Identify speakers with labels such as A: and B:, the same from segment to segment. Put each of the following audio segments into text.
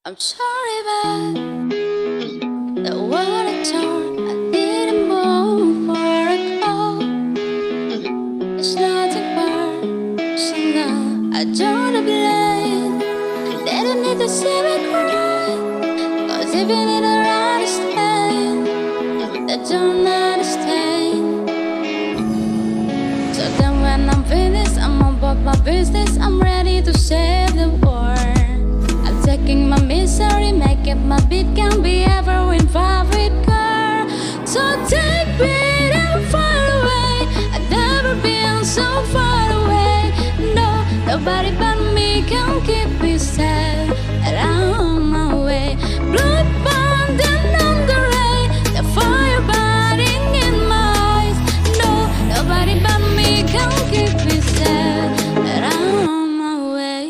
A: I'm sorry, but the world is torn. I didn't move for a call. It's nothing personal. I don't blame. They don't need to see me cry. Cause even if they understand, they don't understand. So then when I'm finished, I'm about my business. I'm ready to save the world. Taking my misery, make it my beat can be ever win favorite girl. So take me down far away. I've never been so far away. No, nobody but me can keep me safe. And I'm on my way. Blood pounding on the rain, the fire burning in my eyes. No, nobody but me can keep me safe. And I'm on my way.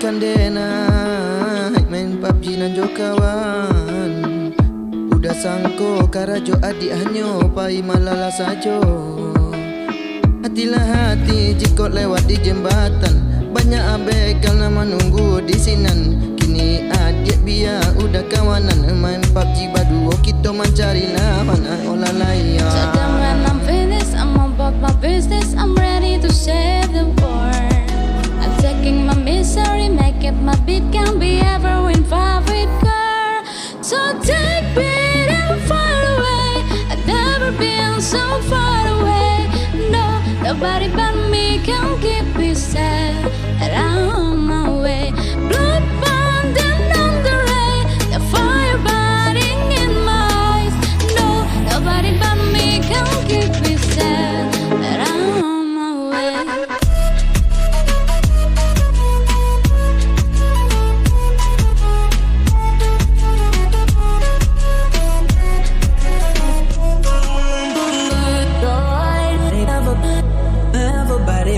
B: Kandena main PUBG nan jo kawan. Udah sangko karajo adik hanyo pai malala sajo. Hatilah hati jikot lewat di jembatan. Banyak abekal nama nunggu di sinan. Kini adik biar udah kawanan. Main PUBG baduo kita mencari lawan. Olah laya.
A: So then when I'm finished, I'm about my business. I'm ready to save the world. I'm taking my misery, make it my beat can be ever win favorite girl. So take me down far away. I've never been so far away. No, nobody but me can keep me safe. And I'm on my way. Blood pounding on the rain, the fire burning in my eyes. No, nobody but me can keep me safe. And I'm on my way.
C: Everybody.